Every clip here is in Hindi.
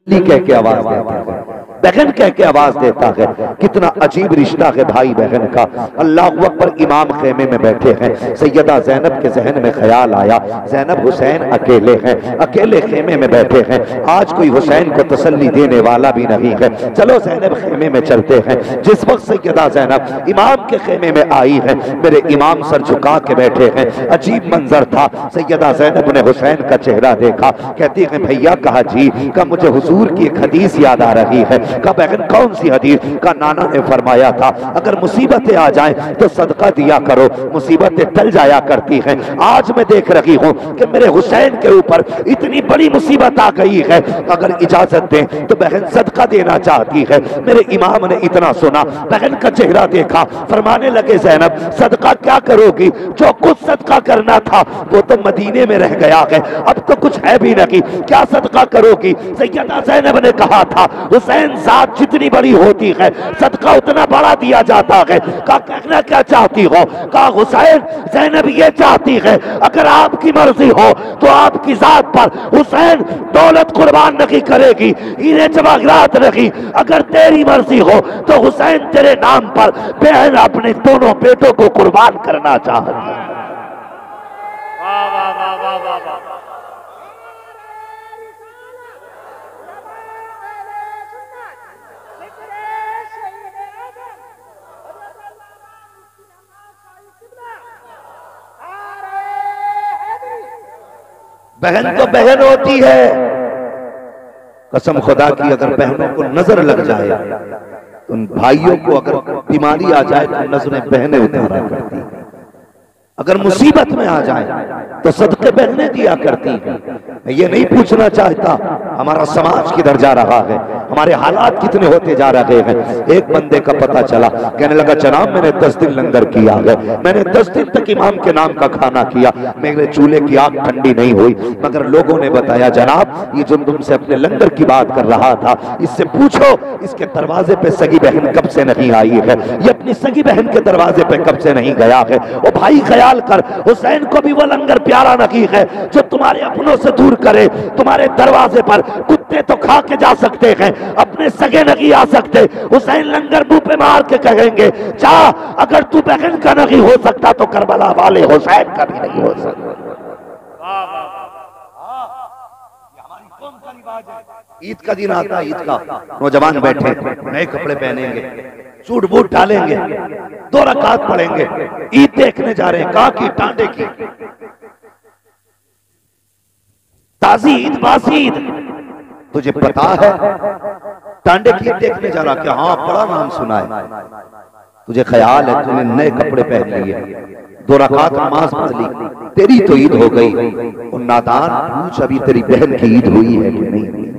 कह के आवाज देता है, बहन कह के आवाज देता है। कितना अजीब रिश्ता है भाई बहन का। अल्लाह अकबर। इमाम खेमे में बैठे हैं, सैयदा ज़ैनब के जहन में ख्याल आया, ज़ैनब हुसैन अकेले हैं, अकेले खेमे में बैठे हैं, आज कोई हुसैन को तसल्ली देने वाला भी नहीं है, चलो ज़ैनब खेमे में चलते हैं। जिस वक्त सैयदा ज़ैनब इमाम के खेमे में आई है, मेरे इमाम सर झुका के बैठे हैं। अजीब मंजर था। सैयदा ज़ैनब ने हुसैन का चेहरा देखा, कहती है भैया। कहा जी। का मुझे हुजूर की एक हदीस याद आ रही है। का बहन कौन सी हदीस? का नाना ने फरमाया था अगर मुसीबतें आ जाएं तो सदका दिया करो, मुसीबतें टल जाया करती हैं। आज मैं देख रही हूं कि मेरे हुसैन के ऊपर इतनी बड़ी मुसीबत आ गई है, अगर इजाजत दें तो बहन सदका देना चाहती है। मेरे इमाम ने इतना सुना, बहन का चेहरा देखा, फरमाने लगे ज़ैनब सदका क्या करोगी? जो कुछ सदका करना था वो तो मदीने में रह गया है, अब तो कुछ है भी नहीं, क्या सदका करोगी? सैयदा ज़ैनब ने कहा था हुसैन जात जितनी बड़ी होती है सदका उतना बड़ा दिया जाता है। का कहना क्या चाहती हो? का हुसैन ज़ैनब ये चाहती है अगर आपकी मर्जी हो तो आपकी जात पर हुसैन दौलत कुर्बान नहीं करेगी, हीरे जवाहरात नहीं। अगर तेरी मर्जी हो तो हुसैन तेरे नाम पर बहन अपने दोनों बेटों को कुर्बान करना चाहती है। वाह वाह वाह वाह वाह वाह। बहन तो बहन होती है। कसम खुदा की अगर बहनों को नजर लग जाए तो उन भाइयों को अगर बीमारी आ जाए तो नजरें बहनें उतारा करती हैं, अगर मुसीबत में आ जाए तो सदके बहनें दिया करती हैं। मैं ये नहीं पूछना चाहता हमारा समाज किधर जा रहा है, हमारे हालात कितने होते जा रहे हैं। एक बंदे का पता चला, कहने लगा जनाब मैंने 10 दिन लंगर किया है, मैंने 10 दिन तक इमाम के नाम का खाना किया, मेरे चूल्हे की आग ठंडी नहीं हुई। मगर लोगों ने बताया जनाब ये जो तुमसे अपने लंगर की बात कर रहा था इससे पूछो इसके दरवाजे पे सगी बहन कब से नहीं आई है, ये अपनी सगी बहन के दरवाजे पे कब से नहीं गया है। ओ भाई ख्याल कर, हुसैन को भी वो लंगर प्यारा नहीं है जो तुम्हारे अपनों से दूर करे। तुम्हारे दरवाजे पर कुत्ते तो खा के जा सकते हैं, अपने सगे नहीं आ सकते। हुसैन लंगर मुंह पे मार के कहेंगे जा, अगर तू बहन का नहीं हो सकता तो करबला वाले हुसैन का भी नहीं हो सकता। ईद का दिन आता है, ईद का नौजवान बैठे नए कपड़े पहनेंगे, सूट बूट डालेंगे, 2 रकात पढ़ेंगे, ईद देखने जा रहे हैं। कहा की? टांडे की ताजी ईद, बासी ईद। तुझे पता है टांडे की ईद देखने जा रहा? क्या? हाँ बड़ा नाम सुना है। तुझे ख्याल है तूने नए कपड़े पहन लिए, 2 रकात नमाज पढ़ ली, तेरी तो ईद हो गई। और नादान पूछ अभी तेरी बहन की ईद हुई है कि नहीं?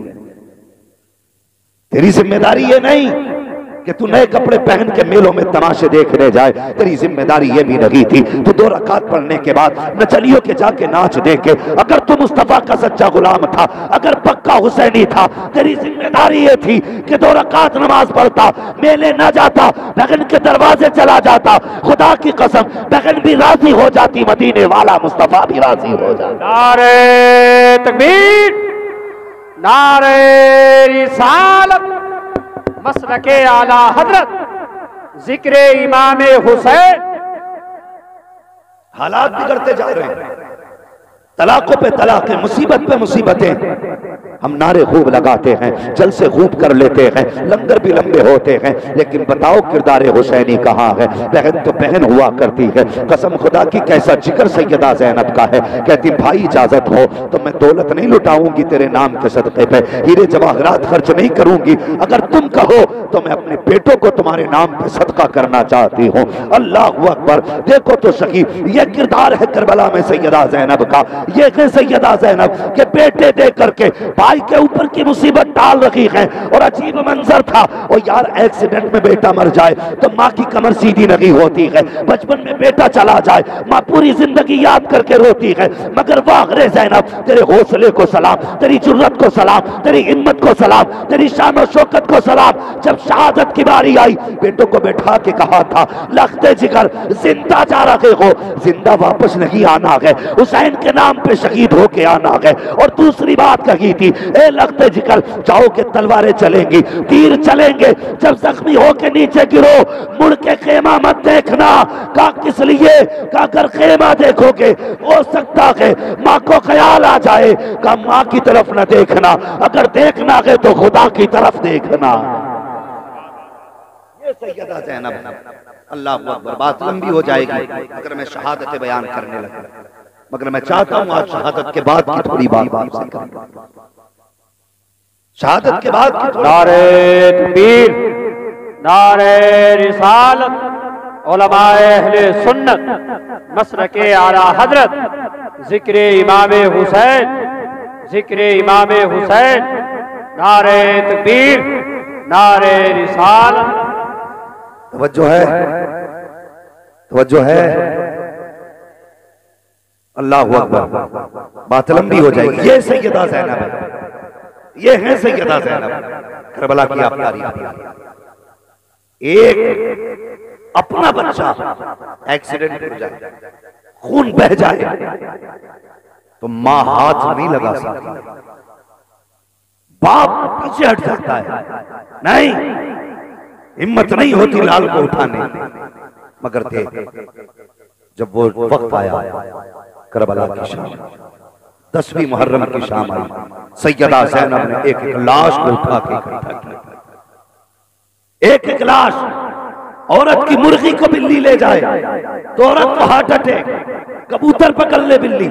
तेरी जिम्मेदारी ये नहीं कि तू नए कपड़े पहन के मेलों में तमाशे देखने जाए, तेरी जिम्मेदारी ये भी नहीं थी तू 2 रकात पढ़ने के बाद नचलियों के जाके नाच देखे। अगर तू मुस्तफा का सच्चा गुलाम था, अगर पक्का हुसैनी था, तेरी जिम्मेदारी ये थी कि 2 रकात नमाज पढ़ता, मेले ना जाता, बहन के दरवाजे चला जाता। खुदा की कसम बहन भी राजी हो जाती, मदीने वाला मुस्तफा भी राजी हो जाता। नारे तकबीर, नारे रिसालत, मसलके आला हजरत, जिक्र इमाम हुसैन। हालात बिगड़ते जा रहे हैं, तलाकों पे तलाकें, मुसीबत पे मुसीबतें। हम नारे खूब लगाते हैं, जलसे खूब कर लेते हैं, लंगर भी लंबे होते हैं, लेकिन बताओ किरदार हुसैनी कहाँ है? बहन तो बहन हुआ करती है। कसम खुदा की कैसा जिक्र सैयदा ज़ैनब का है। कहती भाई इजाजत हो तो मैं दौलत नहीं लुटाऊंगी तेरे नाम के सदक़े पे, हीरे जवाहरात खर्च नहीं करूंगी, अगर तुम कहो तो मैं अपने बेटों को तुम्हारे नाम पे सदका करना चाहती हूँ। अल्लाह अकबर। देखो तो सही, ये किरदार है करबला में सैयदा ज़ैनब का। ये है सैयदा ज़ैनब के बेटे दे करके भाई के ऊपर की मुसीबत डाल रही है। और अजीब मंजर था, और यार एक्सीडेंट में बेटा मर जाए तो माँ की कमर सीधी नहीं होती है, बचपन में बेटा चला जाए माँ पूरी जिंदगी याद करके रोती है। मगर वाह रे ज़ैनब, तेरे हौसले को सलाम, तेरी जुर्रत को सलाम, तेरी हिम्मत को सलाम, तेरी शान और शौकत को सलाम। जब शहादत की बारी आई, बेटों को बैठा के कहा था लख्ते जिगर जिंदा जा रहे हो, जिंदा वापस नहीं आना है, हुसैन के नाम मैदान पे शहीद होके आना है। और दूसरी बात कही थी, ए लगते जिक्र जाओ के तलवारें चलेंगी, तीर चलेंगे, जब जख्मी होके नीचे गिरो मुड़ के खेमा मत देखना। का किस लिए? का अगर खेमा देखोगे हो सकता है माँ को ख्याल आ जाए। का माँ की तरफ न देखना, अगर देखना है तो खुदा की तरफ देखना। ये सैयदा ज़ैनब। अल्लाह अकबर। बात लंबी हो जाएगी अगर मैं शहादत बयान करने लगा, मगर मैं चाहता हूं आज शहादत के बाद की थोड़ी बात आपसे करूं। शहादत के बाद की नारे तकबीर, नारे रिसालत, उलमाए अहले सुन्नत, मसलके आला हजरत, जिक्र इमाम हुसैन, जिक्र इमाम हुसैन, नारे तकबीर, नारे रिसालत। तवज्जो है, तवज्जो है। अल्लाहु अकबर। बात लंबी हो जाएगी। ये सैयदा ज़ैनब है, ये है सैयदा ज़ैनब। करबला की आप तारीफ। एक अपना बच्चा एक्सीडेंट हो जाए, खून बह जाए, तो मां हाथ नहीं लगा सकती, बाप पीछे हट जाता है, नहीं हिम्मत नहीं होती लाल को उठाने। मगर थे जब वो वक्त आया, करबला की शाम, 10वीं मुहर्रम की शाम आई, सैयदा ज़ैनब ने एक एक लाश को उठा के इकट्ठा किया। एक एक लाश, औरत की मुर्गी को बिल्ली ले जाए तो औरत को हार्ट अटैक, कबूतर पकड़ ले बिल्ली,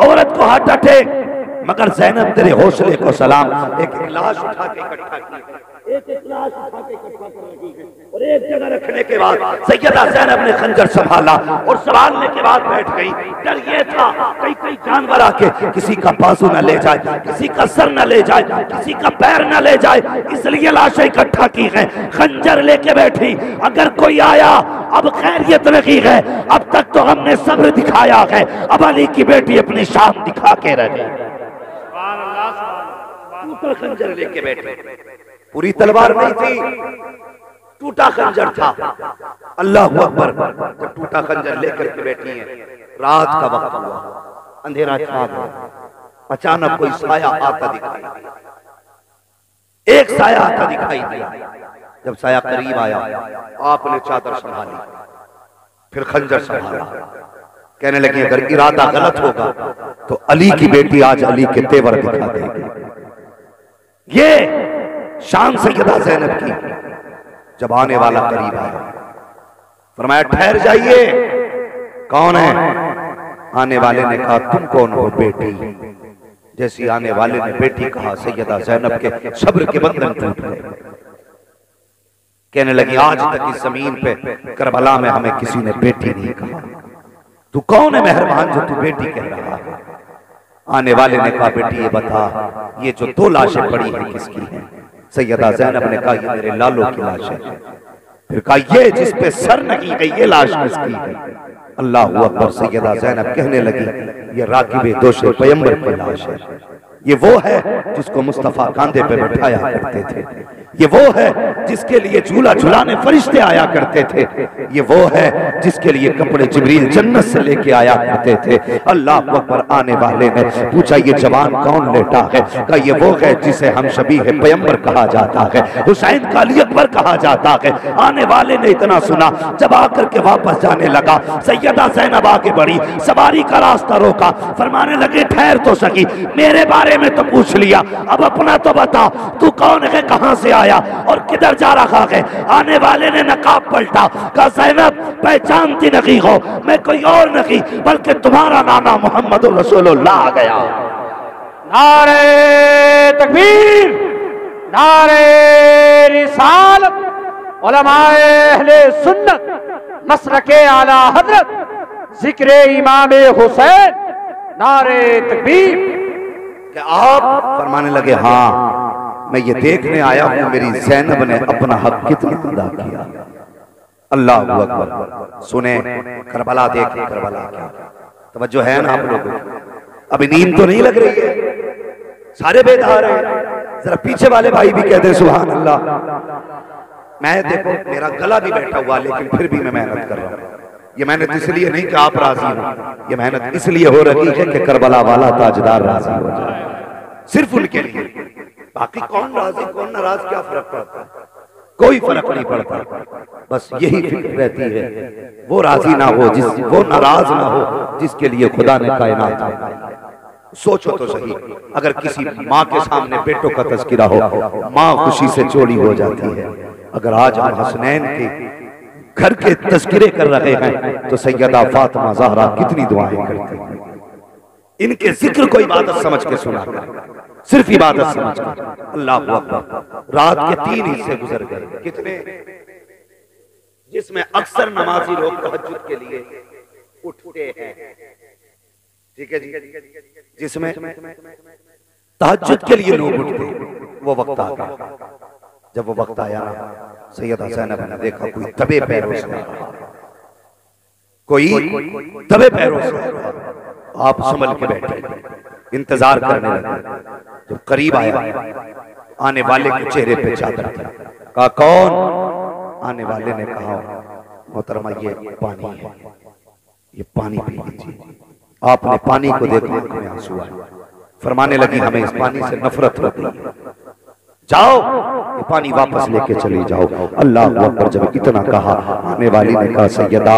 औरत को हार्ट अटैक। मगर ज़ैनब तेरे हौसले को सलाम, एक एक लाश उठा के इकट्ठा की, एक एक लाश उठा के इकट्ठा कर रखी है। और एक जगह रखने के बाद सैयदा ज़ैनब ने खंजर संभाला और संभालने के बाद बैठ गई। डर ये था कई कई जानवर आके किसी का बाजू न ले जाए, किसी का सर न ले जाए, किसी का पैर न ले जाए, इसलिए लाशें इकट्ठा की हैं। खंजर लेके बैठी, अगर कोई आया अब खैरियत नहीं है, अब तक तो हमने सब्र दिखाया है, अब अली की बेटी अपनी शान दिखा के रहे। ऊपर खंजर लेके बैठे, पूरी तलवार नहीं थी, टूटा खंजर था। अल्लाह अकबर। जब टूटा खंजर लेकर के बैठी है, रात का वक्त हुआ, अंधेरा छा गया, अचानक कोई साया आता दिखाई दिया, एक साया आता दिखाई दिया। जब साया करीब आया, आपने चादर संभाली, फिर खंजर संभाला, कहने लगी अगर इरादा गलत होगा तो अली की बेटी आज अली के तेवर दिखा देगी। ये शान सैयदा ज़ैनब की। जब आने वाला करीब आया, फरमाया ठहर जाइए। कौन है? आने वाले ने कहा तुम कौन हो बेटी? जैसी आने वाले ने बेटी कहा, सैयदा ज़ैनब के सब्र के बंधन टूट गए। कहने लगी आज तक इस जमीन पे करबला में हमें किसी ने बेटी नहीं कहा, तू कौन है मेहरबान जो तू बेटी कह रहा है? आने वाले ने कहा बेटी ये बता, ये जो 2 लाशें पड़ी हैं किसकी हैं? सैयदा ज़ैनब ने कहा ये मेरे लालो की लाश है। फिर कहा ये जिस पे सर नहीं है ये लाश किसकी है? अल्लाह अकबर। सैयदा ज़ैनब कहने लगी ये राकिबे दोषे पैगंबर की लाश है, ये वो है जिसको मुस्तफा कांधे पे बैठाया करते थे, ये वो है जिसके लिए झूला झुलाने फरिश्ते आया करते थे, ये वो है जिसके लिए कपड़े जिब्रील जन्नत से लेके आया करते थे। अल्लाह अकबर। आने वाले ने पूछा ये जवान कौन लेटा है? कहा ये वो है जिसे हम शबीह पैगंबर कहा जाता है, हुसैन का अली अकबर कहा जाता है। आने वाले ने इतना सुना, जब आकर के वापस जाने लगा, सैयदा ज़ैनब आगे बढ़ी, सवारी का रास्ता रोका, फरमाने लगे ठहर तो सकी, मेरे बारे में तो पूछ लिया, अब अपना तो बता, तू कौन है, कहां से आया और किधर जा रहा है? आने वाले ने नकाब पलटा, कहा ज़ैनब पहचानती नहीं हो, मैं कोई और नहीं बल्कि तुम्हारा नाना मोहम्मद रसूलुल्लाह आ गया। नारे तकबीर, नारे रिसालत, उलमाए अहले सुन्नत, मसलके आला हजरत, जिक्र इमाम हुसैन, नारे तकबीर। कि आप फरमाने लगे हाँ मैं ये देखने आया हूं मेरी ज़ैनब ने अपना हक कितना अदा किया। अल्लाह अकबर। सुने करबला देखें, करबला क्या तवज्जो है ना आप लोगों को? अभी नींद तो नहीं लग रही है, सारे बेदार हैं, जरा पीछे वाले भाई भी कहते सुभान अल्लाह। मैं देखो मेरा गला भी बैठा हुआ लेकिन फिर भी मैं मेहनत कर रहा हूं। ये मेहनत इसलिए नहीं कि आप राजी हो, ये मेहनत इसलिए हो रही है कि करबला वाला ताजदार राजी हो जाए, सिर्फ उनके लिए। बाकी कौन राजी कौन नाराज क्या फर्क पड़ता है? कोई फर्क नहीं पड़ता। बस यही फिक्र रहती है वो राजी ना हो वो नाराज ना हो जिसके लिए खुदा ने कायनात बनाई। सोचो तो सही, अगर किसी माँ के सामने बेटों का तज़किरा हो, माँ खुशी से चौड़ी हो जाती है। अगर आज हम हसनैन के घर के तज़किरे कर रहे हैं तो सैयदा फातिमा ज़हरा कितनी दुआएं करती हैं। इनके जिक्र को इबादत समझ के सुना कर, सिर्फ इबादत समझ कर। अल्लाह अकबर। रात के 3 हिस्से गुजर गए, कितने? जिसमें अक्सर नमाजी लोग तहज्जुद के लिए उठते हैं, ठीक है जी, जिसमें तहज्जुद के लिए लोग उठते, वो वक्त आ गया। जब वो वक्त आया, सैयदा ज़ैनब ने देखा कोई दबे पैरों से, कोई दबे पैरों से। आप संभल के बैठे, इंतजार करने लगे। जब करीब आया, आने वाले के चेहरे पे चादर था। कहा कौन? आने वाले ने कहा मोहतरमा ये पानी है, ये पानी पी लीजिए। आपने पानी को देखा, आंख में आंसू आए। फरमाने लगी हमें इस पानी से नफरत होती है, जाओ ये पानी वापस लेके चले जाओ। अल्लाह अकबर। जब इतना कहा, आने वाली ने कहा सैयदा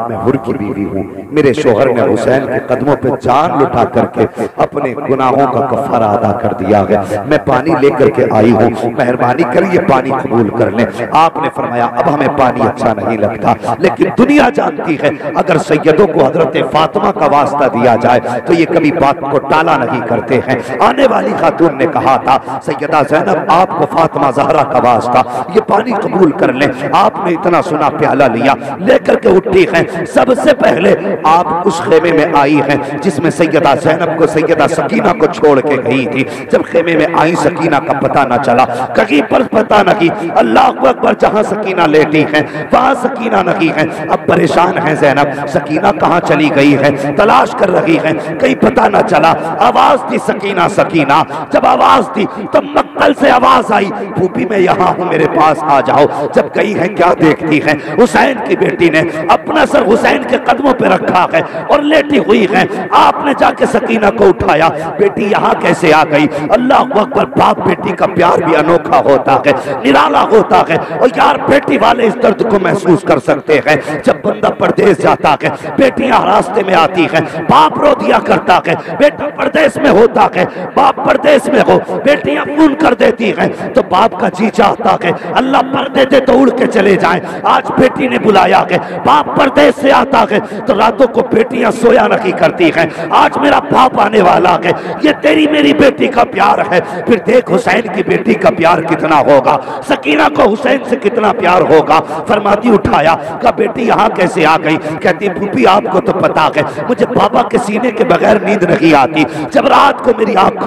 मैं हुर की बीवी हूँ, मेरे शोहर ने हुसैन के कदमों पे जान लुटा करके अपने गुनाहों का कफारा अदा कर दिया है। मैं पानी लेकर के आई हूँ, मेहरबानी कर ये पानी कबूल कर ले। आपने फरमाया अब हमें पानी अच्छा नहीं लगता, लेकिन दुनिया जानती है अगर सैयदों को हजरत फातिमा का वास्ता दिया जाए तो ये कभी बात को टाला नहीं करते हैं। आने वाली खातून ने कहा था सैयदा ज़ैनब आपको फातिमा ज़हरा का वास्ता, ये पानी कबूल कर ले। आपने इतना सुना प्याला लिया, लेकर के उठी है। सबसे पहले आप उस खेमे में आई हैं जिसमें सैयदा ज़ैनब को सैयदा सकीना को छोड़ के गई थी। जब खेमे में आई सकीना का पता न चला, कहीं पर पता नहीं। अल्लाह अकबर। जहां सकीना लेटी है वहां सकीना नहीं है। अब परेशान है ज़ैनब, सकीना कहाँ चली गई है, तलाश कर रही है, कहीं पता न चला। आवाज थी सकीना सकीना। जब आवाज थी तो मक्तल से आवाज आई, फूफी मैं यहाँ हूँ, मेरे पास आ जाओ। जब गई है क्या देखती है, हुसैन की बेटी ने अपना सर हुसैन के कदमों पे रखा है और लेटी हुई है। आपने जाके सकीना को उठाया, बेटी यहाँ कैसे आ गई? अल्लाह अकबर। बाप बेटी का प्यार भी अनोखा होता है, निराला होता है। और यार बेटी वाले इस दर्द को महसूस कर सकते हैं। जब बंदा परदेश जाता है, बेटियां रास्ते में आती है, बाप रो दिया करता है। बेटा परदेश में होता है, बाप परदेश में हो, बेटियां फोन कर देती हैं तो बाप का जी चाहता है अल्लाह पर्दे दे तो उड़ के चले जाएं। आज बेटी ने बुलाया है, बाप परदेश से आता है तो रातों को बेटियां सोया नहीं करती हैं। आज मेरा बाप आने वाला है, ये तेरी मेरी बेटी का प्यार है। फिर देख हुसैन की बेटी का प्यार कितना होगा, सकीना को हुसैन से कितना प्यार होगा। फरमाती उठाया, कहा बेटी यहाँ कैसे आ गई? कहती फूफी आपको तो पता है मुझे बाबा के सीने के बगैर नींद नहीं आती। जब रात को मेरी आंख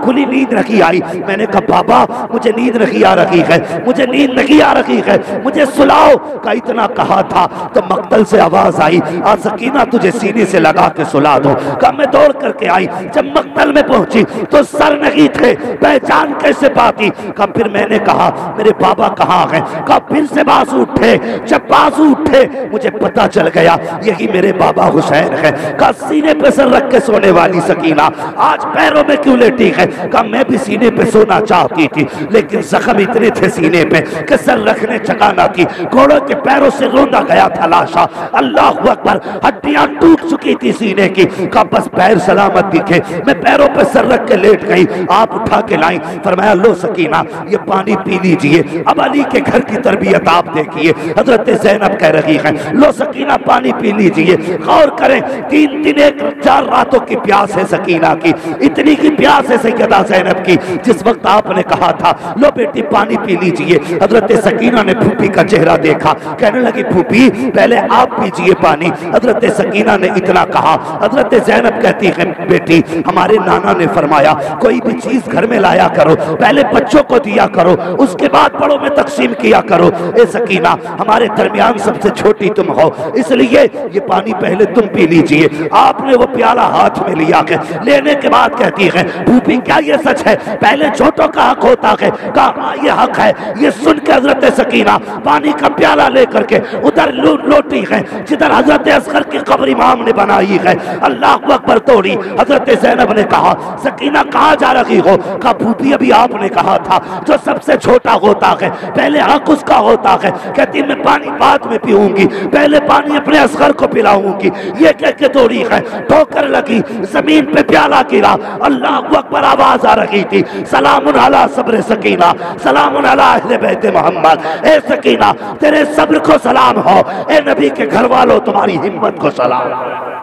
खुली नींद नहीं आई। मैंने कहा बाबा मुझे नींद नहीं आ रही है, मुझे नींद नहीं आ रही है, मुझे सुलाओ। का इतना कहा था तो मक्तल से आवाज आई, आ सकीना तुझे सीने से लगा के सुला दो। का मैं दौड़ करके आई, जब मक्तल में पहुंची तो सर नहीं थे, पहचान कैसे पाती? का फिर मैंने कहा मेरे बाबा कहाँ हैं? का फिर से बाजू उठे। जब बाजू उठे मुझे पता चल गया यही मेरे बाबा हुसैन है। का सीने पे सर रख के सोने वाली सकीना आज पैरों में क्यों लेटी है? का मैं भी सीने पे सोना चाहती थी, लेकिन जख्म इतने थे सीने पे कि सर रखने जगह ना थी। घोड़ों के पैरों से रोंदा गया था लाशा। अल्लाह अकबर। हड्डियां टूट चुकी थी सीने की। का बस पैर सलामत दिखे, मैं पैरों पे सर रख के लेट गई। आप उठा के लाई, फरमाया लो सकीना ये पानी पी लीजिए। अब अली के घर की तरबियत आप देखिए, हजरत ज़ैनब कह रही है लो सकीना पानी पी लीजिए। गौर करें 3 दिन 4 रातों की प्यास है सकीना की, इतनी की प्यास है सैयदा ज़ैनब की। जिस वक्त आपने कहा था लो बेटी पानी पी लीजिए, हजरत सकीना ने फूफी का चेहरा देखा, कहने लगी फूफी पहले आप पीजिए पानी। हजरत सकीना ने इतना कहा, हजरत ज़ैनब कहती है बेटी हमारे नाना ने फरमाया कोई भी चीज घर में लाया करो पहले बच्चों को दिया करो, उसके बाद बड़ों में तकसीम किया करो। ए सकीना हमारे दरमियान सबसे छोटी तुम हो, इसलिए ये पानी पहले तुम पी लीजिए। आपने वो प्याला हाथ में लिया है, लेने के बाद कहती है फूफी क्या ये सच है पहले छोटों का हक होता है कहा ये हक है। ये सुन के हजरत सकीना पानी का प्याला लेकर के उधर लौटी है जिधर हजरत असगर की कब्र इमाम ने बनाई है। अल्लाह अकबर तोड़ी। हजरत ज़ैनब ने कहा सकीना कहाँ जा रही हो? कहा फूफी अभी आपने कहा था जो सबसे छोटा होता है पहले हक उसका होता है। कहती मैं पानी बाद में पीऊंगी, पहले पानी अपने असगर को पिलाऊंगी। ये कह के दौड़ी है, ठोकर लगी, जमीन पे प्याला गिरा। अल्लाह अकबर आवाज आ रही थी सलामुन अला सब्र सकीना, सलामुन अला अहले बैत मोहम्मद। ए सकीना तेरे सब्र को सलाम हो, ए नबी के घर वालों तुम्हारी हिम्मत को सलाम।